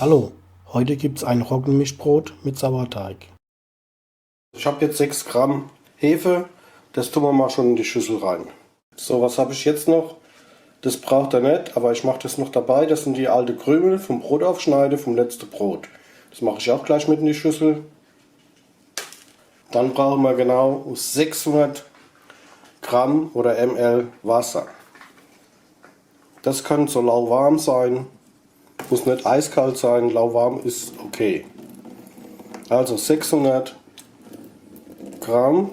Hallo, heute gibt es ein Roggenmischbrot mit Sauerteig. Ich habe jetzt 6 Gramm Hefe, das tun wir mal schon in die Schüssel rein. So, was habe ich jetzt noch? Das braucht er nicht, aber ich mache das noch dabei. Das sind die alten Krümel vom Brotaufschneide vom letzten Brot. Das mache ich auch gleich mit in die Schüssel. Dann brauchen wir genau 600 Gramm oder ml Wasser. Das kann so lauwarm sein, muss nicht eiskalt sein, lauwarm ist okay. Also 600 Gramm,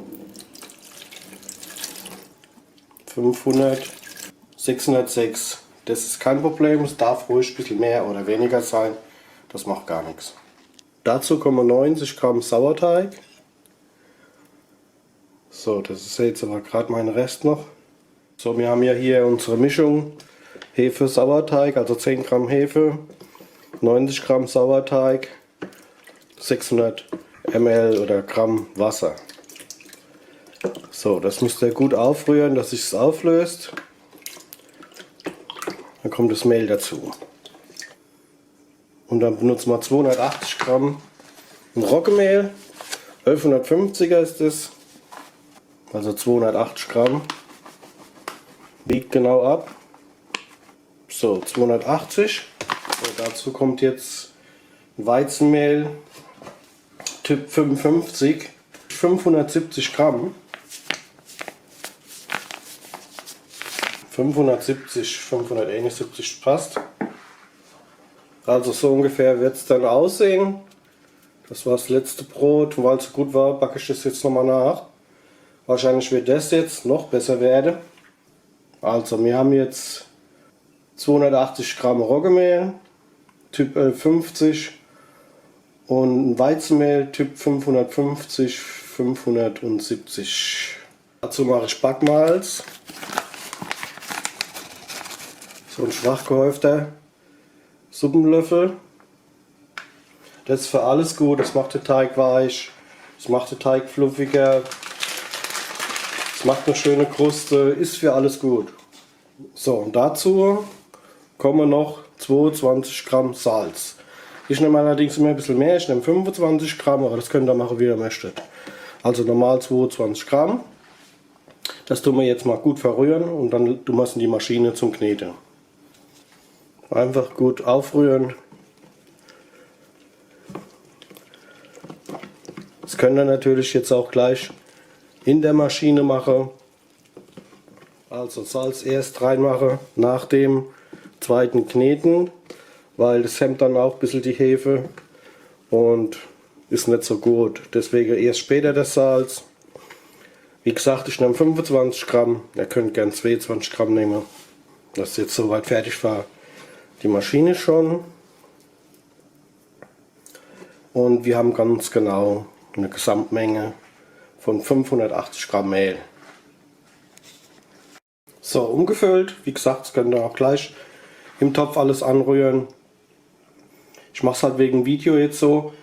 500, 606. Das ist kein Problem, es darf ruhig ein bisschen mehr oder weniger sein, das macht gar nichts. Dazu kommen 90 Gramm Sauerteig. So, das ist jetzt aber gerade mein Rest noch. So, wir haben ja hier unsere Mischung Hefe, Sauerteig, also 10 Gramm Hefe, 90 Gramm Sauerteig, 600 ml oder Gramm Wasser. So, das müsst ihr gut aufrühren, dass sich es auflöst. Dann kommt das Mehl dazu. Und dann benutzen wir 280 Gramm Roggenmehl, 1150er ist das, also 280 Gramm. Wiegt genau ab. So, 280. Und dazu kommt jetzt Weizenmehl Typ 55, 570 Gramm. 571 passt. Also so ungefähr wird es dann aussehen. Das war das letzte Brot, weil es so gut war, backe ich das jetzt nochmal nach. Wahrscheinlich wird das jetzt noch besser werden. Also wir haben jetzt 280 Gramm Roggenmehl, Typ 1150 und Weizenmehl Typ 550, 570. Dazu mache ich Backmalz. So ein schwach gehäufter Suppenlöffel. Das ist für alles gut, das macht den Teig weich, das macht den Teig fluffiger, das macht eine schöne Kruste, ist für alles gut. So, und dazu kommen noch 22 Gramm Salz. Ich nehme allerdings immer ein bisschen mehr, ich nehme 25 Gramm, aber das könnt ihr machen, wie ihr möchtet. Also normal 22 Gramm. Das tun wir jetzt mal gut verrühren und dann tun wir es in die Maschine zum Kneten. Einfach gut aufrühren. Das könnt ihr natürlich jetzt auch gleich in der Maschine machen. Also Salz erst reinmachen, nach dem zweiten Kneten, weil das hemmt dann auch ein bisschen die Hefe und ist nicht so gut. Deswegen erst später das Salz. Wie gesagt, ich nehme 25 Gramm, ihr könnt gern 22 Gramm nehmen. Das ist jetzt soweit fertig war. Die Maschine schon. Und wir haben ganz genau eine Gesamtmenge von 580 Gramm Mehl. So, umgefüllt. Wie gesagt, das könnt ihr auch gleich im Topf alles anrühren. Ich mache es halt wegen Video jetzt so.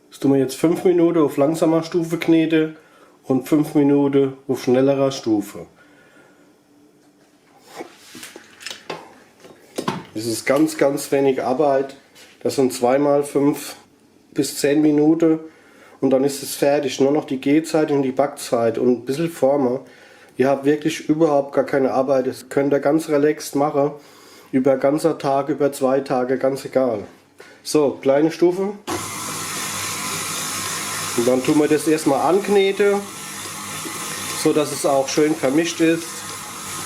Das tun wir jetzt 5 Minuten auf langsamer Stufe kneten und 5 Minuten auf schnellerer Stufe. Das ist ganz wenig Arbeit. Das sind 2 mal 5 bis 10 Minuten und dann ist es fertig. Nur noch die Gehzeit und die Backzeit und ein bisschen Formen. Ihr habt wirklich überhaupt gar keine Arbeit. Das könnt ihr ganz relaxed machen. Über ganzer Tag, über 2 Tage, ganz egal. So, kleine Stufe. Und dann tun wir das erstmal ankneten, so dass es auch schön vermischt ist.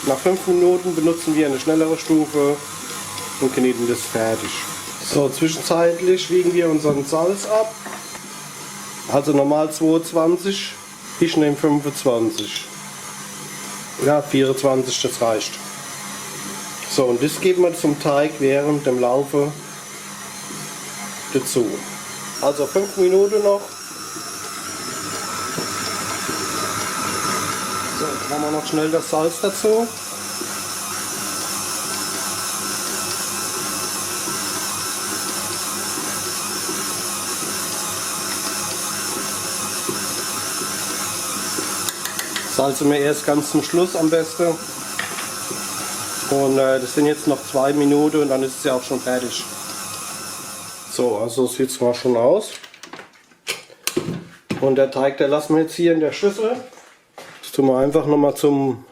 Nach 5 Minuten benutzen wir eine schnellere Stufe und kneten das fertig. So, zwischenzeitlich wiegen wir unseren Salz ab. Also normal 22, ich nehme 25. Ja, 24, das reicht. So, und das geben wir zum Teig während dem Laufe dazu. Also 5 Minuten noch. So, jetzt machen wir noch schnell das Salz dazu. Salzen wir erst ganz zum Schluss am besten. Und das sind jetzt noch 2 Minuten und dann ist es ja auch schon fertig. So, also sieht es mal schon aus. Und der Teig, der lassen wir jetzt hier in der Schüssel. Das tun wir einfach nochmal zum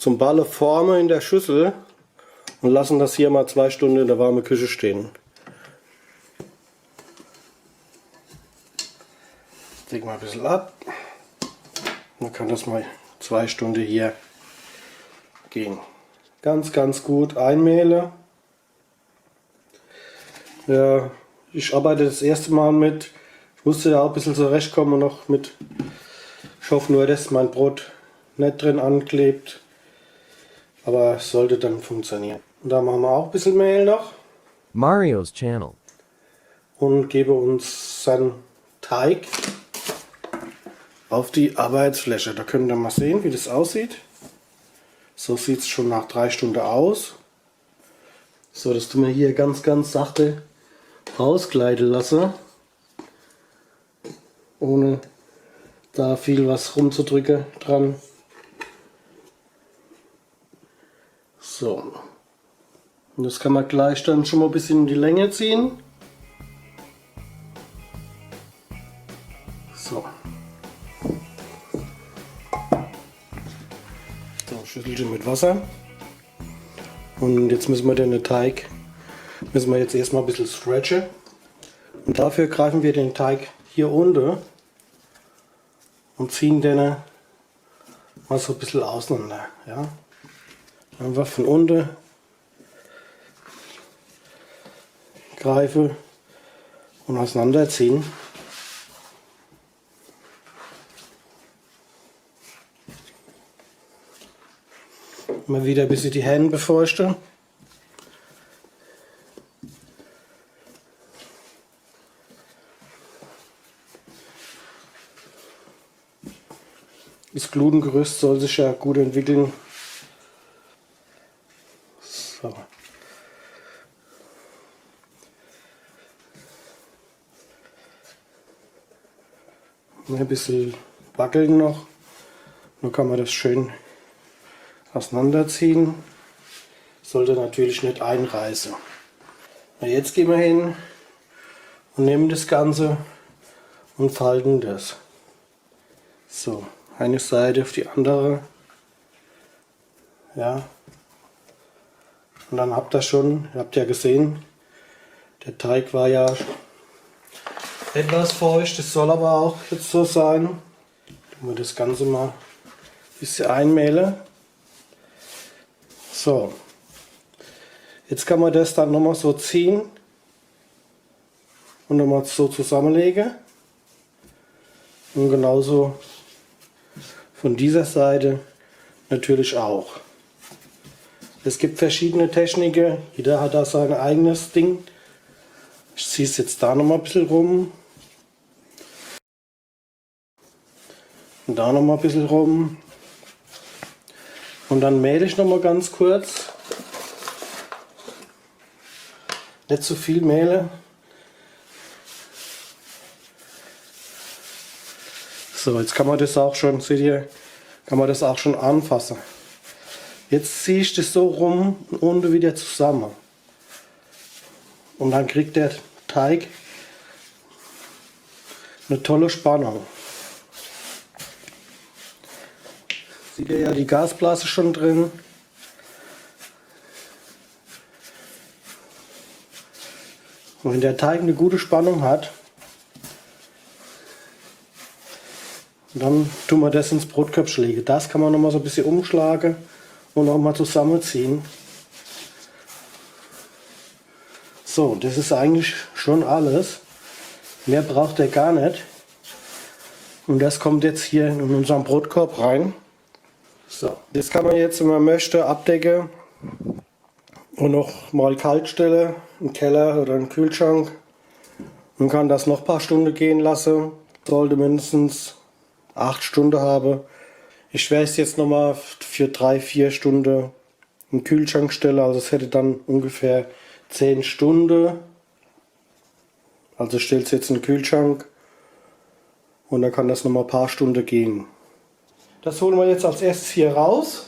Balle formen in der Schüssel und lassen das hier mal 2 Stunden in der warmen Küche stehen. Ich leg mal ein bisschen ab. Dann kann das mal 2 Stunden hier gehen. Ganz gut einmehle. Ja, ich arbeite das erste Mal mit. Ich musste da auch ein bisschen zurechtkommen noch mit. Ich hoffe nur, dass mein Brot nicht drin anklebt. Aber es sollte dann funktionieren. Und da machen wir auch ein bisschen Mehl noch. Mario's Channel. Und gebe uns seinen Teig auf die Arbeitsfläche. Da könnt ihr mal sehen, wie das aussieht. So sieht es schon nach 3 Stunden aus. So, das tun wir hier ganz sachte rausgleiten lassen. Ohne da viel was rumzudrücken dran. So. Und das kann man gleich dann schon mal ein bisschen in die Länge ziehen. So. So, Schüsselchen mit Wasser. Und jetzt müssen wir den Teig, jetzt erstmal ein bisschen stretchen. Und dafür greifen wir den Teig hier unten und ziehen den mal so ein bisschen auseinander. Ja? Einfach von unten greife und auseinanderziehen. Immer wieder ein bisschen die Hände befeuchten. Das Glutengerüst soll sich ja gut entwickeln. So. Ein bisschen wackeln noch. Nur kann man das schön auseinanderziehen. Sollte natürlich nicht einreißen. Na, jetzt gehen wir hin und nehmen das Ganze und falten das. So, eine Seite auf die andere. Ja. Und dann habt ihr schon, ihr habt ja gesehen, der Teig war ja etwas feucht, das soll aber auch jetzt so sein. Tun wir das Ganze mal ein bisschen einmehlen. So, jetzt kann man das dann nochmal so ziehen und nochmal so zusammenlegen. Und genauso von dieser Seite natürlich auch. Es gibt verschiedene Techniken, jeder hat da sein eigenes Ding. Ich ziehe es jetzt da nochmal ein bisschen rum. Und da nochmal ein bisschen rum. Und dann mähle ich nochmal ganz kurz. Nicht zu viel mähle. So, jetzt kann man das auch schon, seht ihr, kann man das auch schon anfassen. Jetzt ziehe ich das so rum und unten wieder zusammen. Und dann kriegt der Teig eine tolle Spannung. Seht ihr ja die Gasblase schon drin. Und wenn der Teig eine gute Spannung hat, dann tun wir das ins Brotköpfchen legen. Das kann man noch mal so ein bisschen umschlagen und auch mal zusammenziehen. So, das ist eigentlich schon alles. Mehr braucht er gar nicht. Und das kommt jetzt hier in unseren Brotkorb rein. So, das kann man jetzt, wenn man möchte, abdecken und noch mal kalt stellen, im Keller oder im Kühlschrank. Man kann das noch ein paar Stunden gehen lassen. Sollte mindestens 8 Stunden haben. Ich werde es jetzt noch mal für 3-4 Stunden im Kühlschrank stellen. Also es hätte dann ungefähr 10 Stunden. Also ich stelle es jetzt in den Kühlschrank und dann kann das noch mal ein paar Stunden gehen. Das holen wir jetzt als erstes hier raus.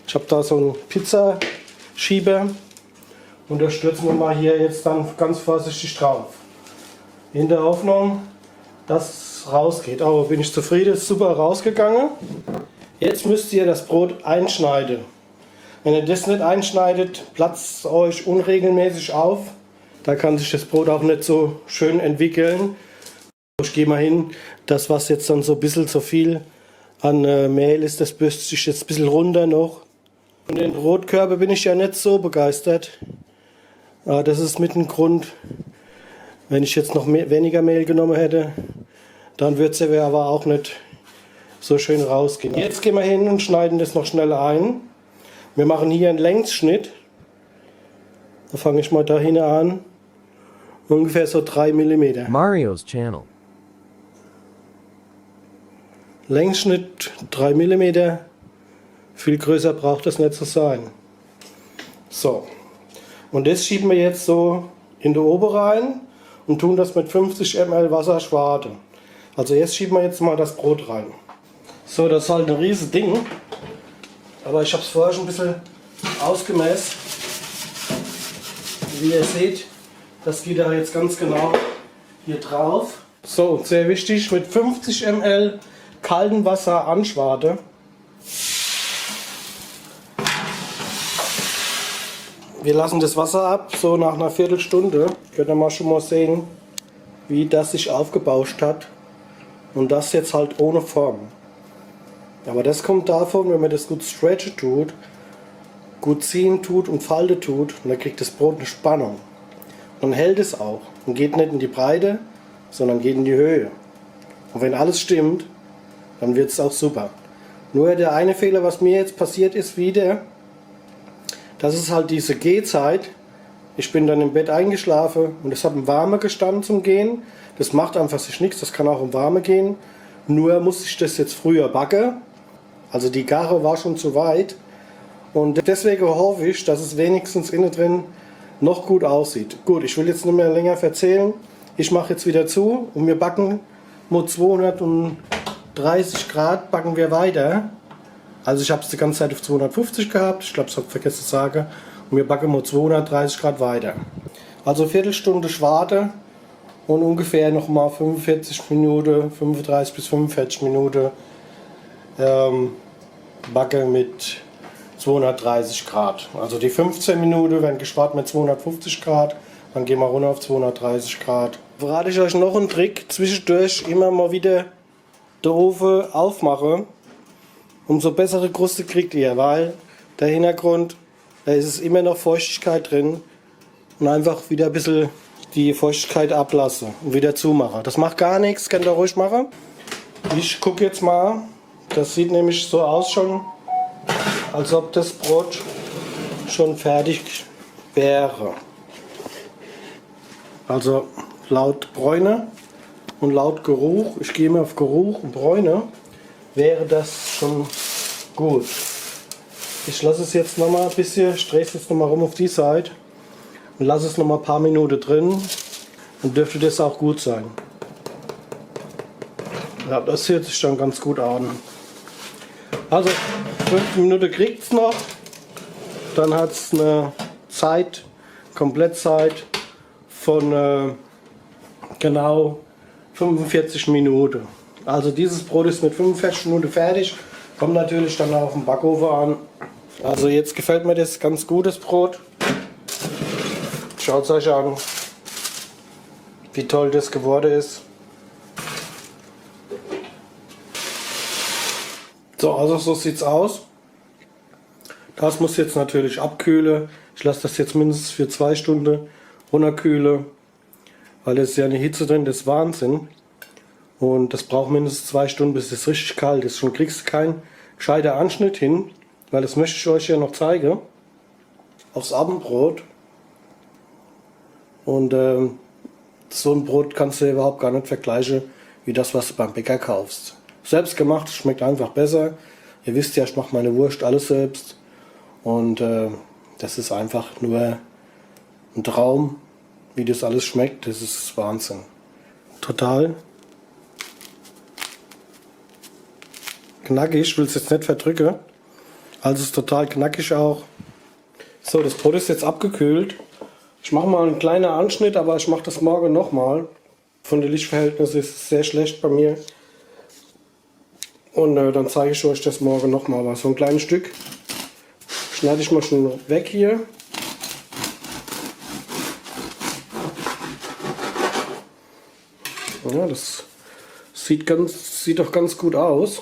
Ich habe da so einen Pizzaschieber und da stürzen wir mal hier jetzt dann ganz vorsichtig drauf. In der Hoffnung, dass es rausgeht. Aber bin ich zufrieden, ist super rausgegangen. Jetzt müsst ihr das Brot einschneiden. Wenn ihr das nicht einschneidet, platzt es euch unregelmäßig auf. Da kann sich das Brot auch nicht so schön entwickeln. Ich gehe mal hin, das was jetzt dann so ein bisschen zu viel an Mehl ist, das bürstet sich jetzt ein bisschen runter noch. Und den Brotkörper bin ich ja nicht so begeistert. Das ist mit dem Grund, wenn ich jetzt noch weniger Mehl genommen hätte, dann würde es aber auch nicht so schön rausgehen. Jetzt gehen wir hin und schneiden das noch schnell ein. Wir machen hier einen Längsschnitt. Da fange ich mal da hinten an. Ungefähr so 3 mm. Mario's Channel. Längsschnitt 3 mm. Viel größer braucht das nicht zu sein. So. Und das schieben wir jetzt so in die Ober rein und tun das mit 50 ml Wasser schwade. Also jetzt schieben wir jetzt mal das Brot rein. So, das ist halt ein riesiges Ding. Aber ich habe es vorher schon ein bisschen ausgemessen. Wie ihr seht, das geht da jetzt ganz genau hier drauf. So, sehr wichtig, mit 50 ml kaltem Wasser anschwade. Wir lassen das Wasser ab, so nach einer Viertelstunde. Könnt ihr mal schon mal sehen, wie das sich aufgebauscht hat. Und das jetzt halt ohne Form. Aber das kommt davon, wenn man das gut stretchen tut, gut ziehen tut und falten tut, und dann kriegt das Brot eine Spannung. Dann hält es auch und geht nicht in die Breite, sondern geht in die Höhe. Und wenn alles stimmt, dann wird es auch super. Nur der eine Fehler, was mir jetzt passiert ist, wieder, das ist halt diese Gehzeit. Ich bin dann im Bett eingeschlafen und es hat im Warme gestanden zum Gehen. Das macht einfach sich nichts, das kann auch im Warme gehen. Nur musste ich das jetzt früher backen. Also die Gare war schon zu weit. Und deswegen hoffe ich, dass es wenigstens innen drin noch gut aussieht. Gut, ich will jetzt nicht mehr länger erzählen. Ich mache jetzt wieder zu und wir backen mit 230 Grad backen wir weiter. Also ich habe es die ganze Zeit auf 250 gehabt. Ich glaube, ich habe vergessen zu sagen. Und wir backen mit 230 Grad weiter. Also Viertelstunde Schwarte und ungefähr nochmal 45 Minuten, 35 bis 45 Minuten backe mit 230 Grad. Also die 15 Minuten werden gespart mit 250 Grad, dann gehen wir runter auf 230 Grad. Verrate ich euch noch einen Trick, zwischendurch immer mal wieder den Ofen aufmache, umso bessere Kruste kriegt ihr, weil der Hintergrund, da ist es immer noch Feuchtigkeit drin und einfach wieder ein bisschen die Feuchtigkeit ablasse und wieder zumache. Das macht gar nichts, könnt ihr ruhig machen. Ich gucke jetzt mal, das sieht nämlich so aus schon, als ob das Brot schon fertig wäre. Also laut Bräune und laut Geruch, ich gehe mal auf Geruch und Bräune, wäre das schon gut. Ich lasse es jetzt noch mal ein bisschen, ich drehe es jetzt noch mal rum auf die Seite und lasse es noch mal ein paar Minuten drin. Dann dürfte das auch gut sein. Ja, das hört sich dann ganz gut an. Also 5 Minuten kriegt es noch. Dann hat es eine Zeit, Komplettzeit von genau 45 Minuten. Also dieses Brot ist mit 45 Minuten fertig. Kommt natürlich dann auf den Backofen an. Also jetzt gefällt mir das ganz gut, das Brot. Schaut es euch an, wie toll das geworden ist. So, also so sieht es aus. Das muss jetzt natürlich abkühlen. Ich lasse das jetzt mindestens für 2 Stunden runterkühlen, weil es ist ja eine Hitze drin, das ist Wahnsinn. Und das braucht mindestens 2 Stunden, bis es richtig kalt ist. Schon kriegst du keinen gescheiten Anschnitt hin, weil das möchte ich euch ja noch zeigen. Aufs Abendbrot. Und so ein Brot kannst du überhaupt gar nicht vergleichen wie das, was du beim Bäcker kaufst. Selbst gemacht schmeckt einfach besser. Ihr wisst ja, ich mache meine Wurst alles selbst. Und das ist einfach nur ein Traum, wie das alles schmeckt. Das ist Wahnsinn. Total knackig, ich will es jetzt nicht verdrücken. Also ist total knackig auch. So, das Brot ist jetzt abgekühlt. Ich mache mal einen kleinen Anschnitt, aber ich mache das morgen nochmal. Von den Lichtverhältnissen ist es sehr schlecht bei mir. Und dann zeige ich euch das morgen nochmal. Aber so ein kleines Stück schneide ich mal schon weg hier. Ja, das sieht doch ganz gut aus.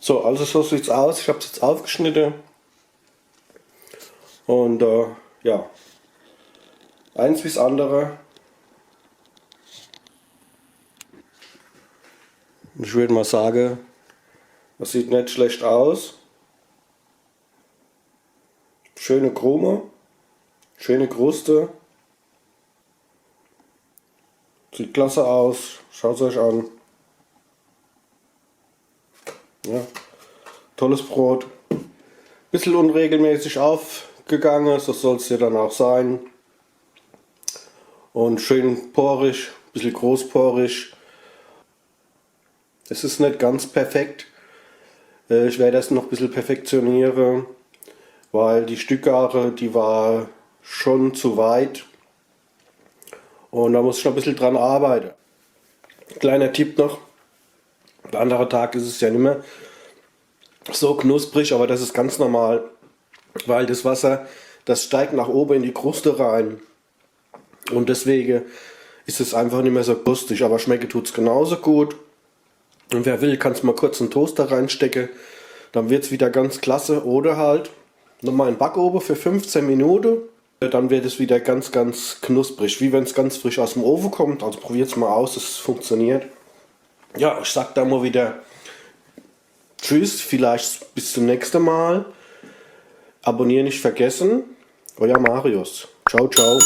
So, also so sieht es aus. Ich habe es jetzt aufgeschnitten. Und ja, eins wie das andere. Ich würde mal sagen, das sieht nicht schlecht aus. Schöne Krume, schöne Kruste. Sieht klasse aus. Schaut es euch an. Ja, tolles Brot. Bisschen unregelmäßig aufgegangen, so soll es ja dann auch sein. Und schön porig, bisschen großporig. Es ist nicht ganz perfekt. Ich werde das noch ein bisschen perfektionieren, weil die Stückgare, die war schon zu weit. Und da muss ich noch ein bisschen dran arbeiten. Kleiner Tipp noch. Der andere Tag ist es ja nicht mehr so knusprig, aber das ist ganz normal, weil das Wasser, das steigt nach oben in die Kruste rein und deswegen ist es einfach nicht mehr so krustig, aber schmecken tut es genauso gut. Und wer will, kann es mal kurz in den Toaster reinstecken, dann wird es wieder ganz klasse. Oder halt nochmal in den Backofen für 15 Minuten, dann wird es wieder ganz knusprig, wie wenn es ganz frisch aus dem Ofen kommt. Also probiert es mal aus, es funktioniert. Ja, ich sag da mal wieder tschüss, vielleicht bis zum nächsten Mal. Abonnieren nicht vergessen. Euer Marius. Ciao, ciao.